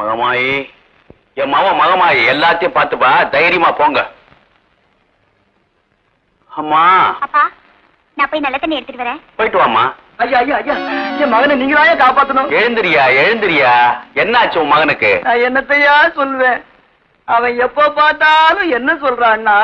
மகமாயி, என் மாமா மகமாயி எல்லாத்தையும் பார்த்துப்பா, தைரியமா போங்க. அம்மா. அப்பா, நான் போய் நல்ல தண்ணி எடுத்துட்டு வரேன். போயிட்டு வாமா. ஐயா ஐயா ஐயா, என் மகனை நீங்களாயே காப்பாத்தணும். எழுந்திரியா எழுந்திரியா. என்னாச்சு உன் மகனுக்கு? நான் என்னத்தையா சொல்வேன்? அவன் எப்ப பார்த்தாலும் என்ன சொல்றான்னா,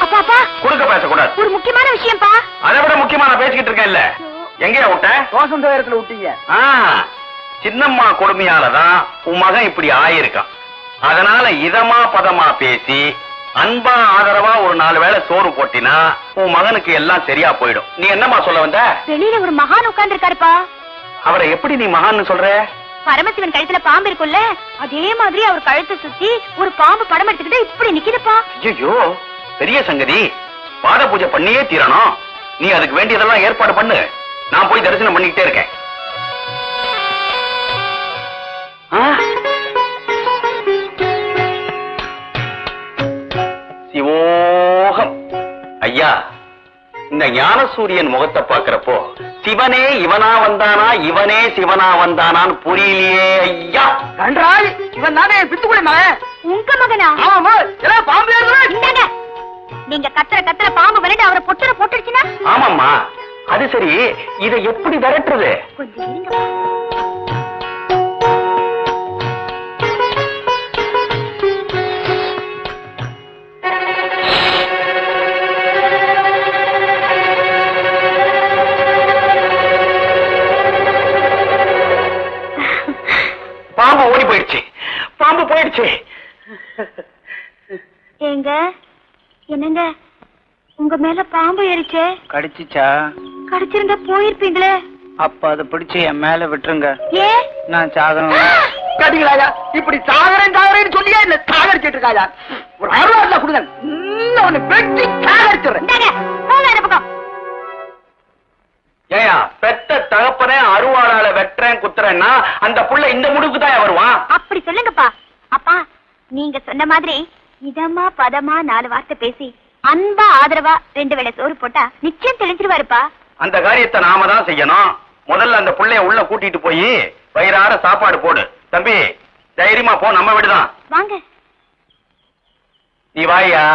அப்பா அப்பா, குறுக்க பேசக்கூடாது. ஒரு முக்கியமான விஷயம்ப்பா. அதை விட முக்கியமா நான் பேசிக்கிட்டு இருக்கேன்ல. எங்கேயா விட்ட? தோசம் நேரத்துல விட்டீங்க. சின்னம்மா கொடுமையாலதான் உன் மகன் இப்படி ஆயிருக்கான். அதனால இதமா பதமா பேசி அன்பா ஆதரவா ஒரு 4 வேளை சோறு போட்டினா உன் மகனுக்கு எல்லாம் சரியா போயிடும். நீ என்னம்மா சொல்ல வந்த? வெளியில ஒரு மகான் உட்கார்ந்து இருக்காருப்பா. அவரை எப்படி நீ மகான்னு சொல்ற? பரமசிவன் கழுத்துல பாம்பு இருக்குல்ல, அதே மாதிரி அவர் கழுத்தை சுத்தி ஒரு பாம்பு படம் எடுத்துக்கிட்டு இப்படி நிக்குதுப்பா. ஐயோ, பெரிய சங்கதி. பாத பூஜை பண்ணியே தீரணும். நீ அதுக்கு வேண்டியதெல்லாம் ஏற்பாடு பண்ணு. நான் போய் தரிசனம் பண்ணிக்கிட்டே இருக்கேன். சிவோகம். ஐயா, இந்த ஞானசூரியன் முகத்தை பாக்குறப்போ சிவனே இவனா வந்தானா, இவனே சிவனா வந்தானான்னு புரியலையே ஐயா. கன்றாய், இவன் தானே பித்துக்குடி மகன். உங்க மகனா? ஆமா, எல்லாம் பாம்பு இந்தாங்க. நீங்க கத்துற பாம்பு விளையாட்டு அவரை பொட்டுற போட்டுடுச்சுன்னா? ஆமாம்மா. அது சரி, இதை எப்படி விரட்டுறது? கொஞ்சம் இருங்கப்பா. பாம்பு ஓடி போயிடுச்சு. பாம்பு போயிடுச்சு. ஏங்க, என்னங்க உங்க மேல பாம்பு ஏறிச்சே? கடிச்சிச்சா? கடிச்சிருந்தா போயிருப்பீங்களே. அப்ப அதை பிடிச்சு என் மேல விட்டுருங்க. ஏ, நான் சாகணும். கடிங்களாயா, இப்படி சாகரேன்னு சொல்லியா இல்ல சாகரிச்சிட்டு இருக்காயா? ஒரு அருவாள்ல கொடுங்க, அவனை வெட்டி சாகரிச்சுறேன். போங்க அந்த பக்கம். ஏயா, பெத்த தகப்பனே அருவாளால வெட்டுறேன் குத்துறேன்னா அந்த புள்ள இந்த முடிவுக்கு தான் வருவான். அப்படி சொல்லுங்கப்பா. அப்பா, நீங்க சொன்ன மாதிரி இதமா பதமா 4 வார்த்தை பேசி அன்பா ஆதரவா 2 வேளை சோறு போட்டா நிச்சயம் தெளிஞ்சிருவாருப்பா. அந்த காரியத்தை நாம தான் செய்யணும். முதல்ல அந்த புள்ளைய உள்ள கூட்டிட்டு போய் வயிறார சாப்பாடு போடு. தம்பி, தைரியமா போ, நம்ம வீடுதான். வாங்க. நீ வாயா.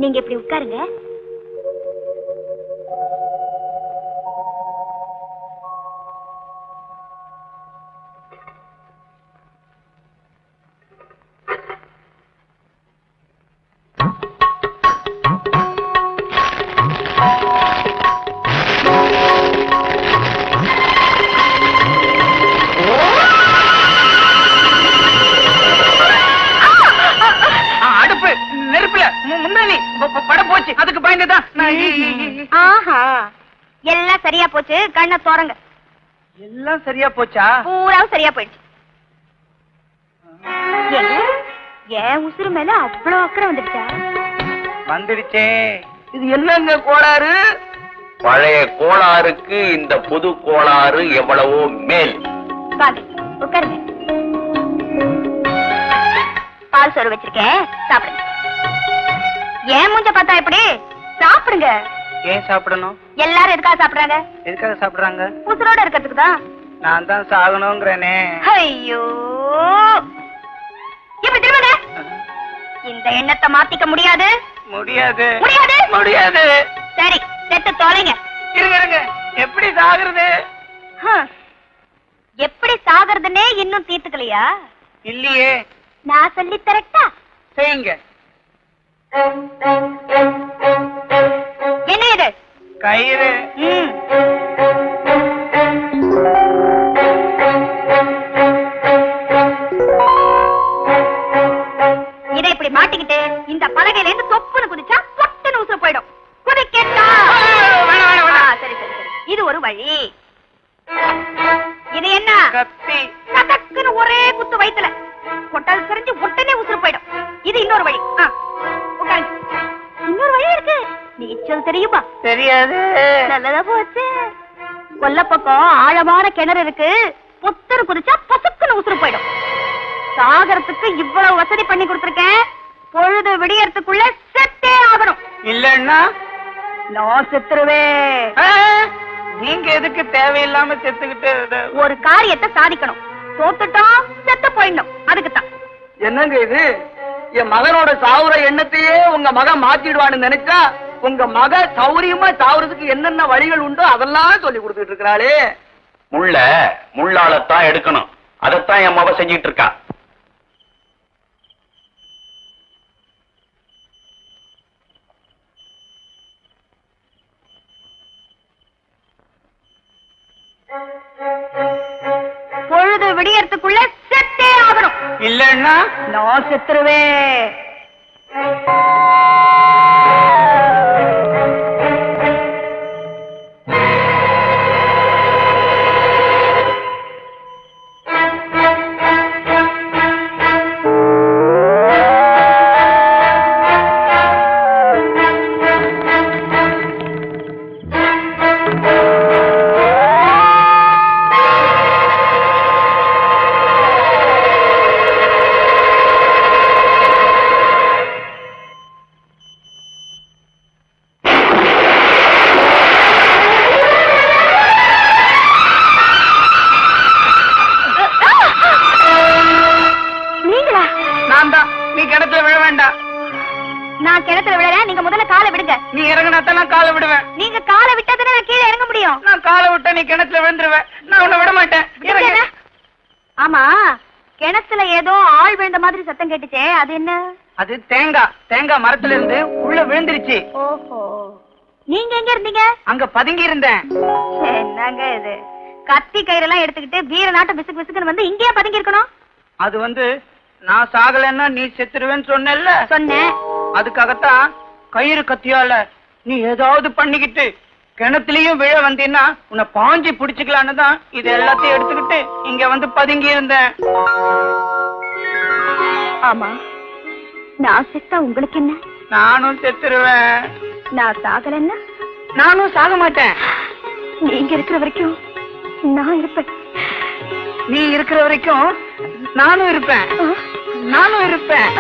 நீங்க இப்படி உட்காருங்க. அடுப்பு நெருப்புல முன்னாடி படம் போச்சு, அதுக்கு பயந்துதான். ஆஹா, எல்லாம் சரியா போச்சு. கண்ணை தோறங்க. எல்லாம் சரியா போச்சா? பூராவும் சரியா போயிடுச்சு. ஏன் உசுறு மேல அவ்வளவு அக்கறை வந்துடுச்சா? வந்துடுச்சே. இது என்னங்க கோளாறு? பழைய கோளாறுக்கு இந்த புது கோளாறு எவ்வளவோ மேல். வாங்க, உட்காருங்க. பால் சோறு வச்சிருக்கேன், சாப்பிடுங்க. ஏன் மூஞ்ச பார்த்தா இப்படி? சாப்பிடுங்க. ஏன் சாப்பிடணும்? எல்லாரும் எதுக்காக சாப்பிடுறாங்க? எதுக்காக சாப்பிடுறாங்க? உசுரோட இருக்கிறதுக்கு தான். நான் தான் சாகணுங்கிறேனே. ஐயோ, இப்படி திரும்புங்க. இந்த எண்ணத்தை மாத்திக்க முடியாது. முடியாது முடியாது முடியாது. சரி, செத்து தொலைங்க. இருங்க இருங்க, எப்படி சாகுறது? எப்படி சாகிறதுன்னே இன்னும் தீர்த்துக்கலையா? இல்லையே. நான் சொல்லி தரட்டா? செய்யுங்க. என்ன இது? கயிறு. இதை இப்படி மாட்டிக்கிட்டு இந்த பலகையில இருந்து தொப்புன்னு குதிச்சா பொட்டுன்னு உசுறு போயிடும். குதிக்கட்டா? சரி சரி சரி, இது ஒரு வழி. இது என்ன? கத்தி. கதக்குன்னு ஒரே குத்து வயித்துல கொட்டால் தெரிஞ்சு உடனே உசுறு போயிடும். இது இன்னொரு வழி. உட்காருங்க. இன்னொரு வழி இருக்கு. நீச்சல் தெரியுமா? தெரியாது. நல்லதா போச்சு. கொல்ல பக்கம் ஆழமான கிணறு இருக்கு. பொத்தரு குதிச்சா பசுக்குன்னு உசுறு போயிடும். சாகரத்துக்கு இவ்வளவு வசதி பண்ணி கொடுத்திருக்கேன். பொழுது விடியறதுக்குள்ள செத்தே ஆகணும். இல்லன்னா நான் செத்துருவேன். நீங்க எதுக்கு தேவையில்லாம செத்துக்கிட்டு? ஒரு காரியத்தை சாதிக்கணும். தோத்துட்டோம், செத்து போயிடணும். அதுக்குத்தான். என்னங்க இது? என் மகனோட சாவுற எண்ணத்தையே உங்க மகன் மாத்திடுவான்னு நினைச்சா உங்க மக சௌரியமா சாவுறதுக்கு என்னென்ன வழிகள் உண்டோ அதெல்லாம் சொல்லி கொடுத்துட்டு இருக்கிறாளே. முள்ளாலத்தான் எடுக்கணும். அதத்தான் என் மவ செஞ்சிட்டு இருக்கா. பொழுது விடியறதுக்குள்ள செத்தே ஆகணும். இல்லன்னா நான் செத்துருவேன். நீங்களா? நான் தான். நீ கிணத்துல விழ வேண்டாம். நான் கிணத்துல விழல. நீங்க முதல்ல காலை விடுங்க. நீ இறங்கினாத்தான் நான் காலை விடுவேன். நீங்க காலை விட்டாதானே நான் கீழே இறங்க முடியும். நான் காலை விட்டா நீ கிணத்துல விழுந்துருவேன். நான் உன்னை விட மாட்டேன். விடுங்க. ஆமா, கிணத்துல ஏதோ ஆள் விழுந்த மாதிரி சத்தம் கேட்டுச்சே, அது என்ன? அது தேங்காய் மரத்துல இருந்து உள்ள விழுந்துருச்சு. ஓஹோ, நீங்க எங்க இருந்தீங்க? அங்க பதுங்கி இருந்தேன். என்னங்க இது? கத்தி கயிறெல்லாம் எடுத்துக்கிட்டு வீர நாட்டு பிசுக்கு பிசுக்குன்னு வந்து இங்கேயே பதுங்கி இருக்கணும். அது வந்து நான் சாகலைன்னா நீ செத்துருவேன்னு சொன்னேல்ல, சொன்னேன். அதுக்காகத்தான் கயிறு கத்தியால நீ ஏதாவது பண்ணிக்கிட்டு கிணத்துலயும் விழ வந்தீன்னா உன்னை பாஞ்சி பிடிச்சுக்கலான்னு தான் இது எல்லாத்தையும் எடுத்துக்கிட்டு இங்க வந்து பதுங்கி இருந்தேன். ஆமா, நான் செத்தா உங்களுக்கு என்ன? நானும் செத்துருவேன். நான் சாகலன்னா? நானும் சாக மாட்டேன். நீங்க இருக்கிற வரைக்கும் நான் இருப்பேன். நீ இருக்கிற வரைக்கும் நானும் இருப்பேன். நானும் இருப்பேன்.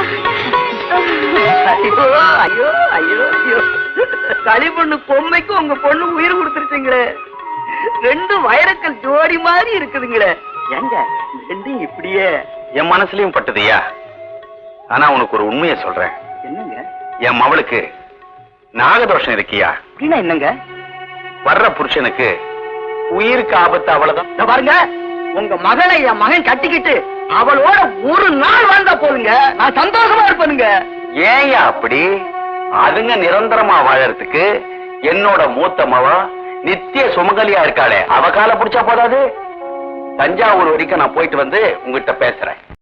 ஐயோ ஐயோ ஐயோ ஐயோ, களி பொண்ணு பொம்மைக்கு உங்க பொண்ணு உயிர் கொடுத்துருச்சுங்களே. ரெண்டு வைரக்கல் ஜோடி மாதிரி இருக்குதுங்களே. எங்க ரெண்டும் இப்படியே என் மனசுலயும் பட்டதுயா. ஆனா உனக்கு ஒரு உண்மையை சொல்றேன். என்னங்க? என் மவளுக்கு நாகதோஷம் இருக்கியா? அப்படின்னா என்னங்க? வர்ற புருஷனுக்கு உயிருக்கு ஆபத்து. அவ்வளவுதான். இதோ பாருங்க, உங்க மகளை என் மகன் கட்டிக்கிட்டு அவளோட ஒரு நாள் வாழ்ந்தா போதுங்க, நான் சந்தோஷமா இருப்பேனுங்க. ஏயா அப்படி? அதுங்க நிரந்தரமா வாழறதுக்கு என்னோட மூத்த மவ நித்திய சுமங்கலியா இருக்காளே, அவ கால புடிச்சா போதாது? தஞ்சாவூர் வரைக்கும் நான் போயிட்டு வந்து உங்ககிட்ட பேசுறேன்.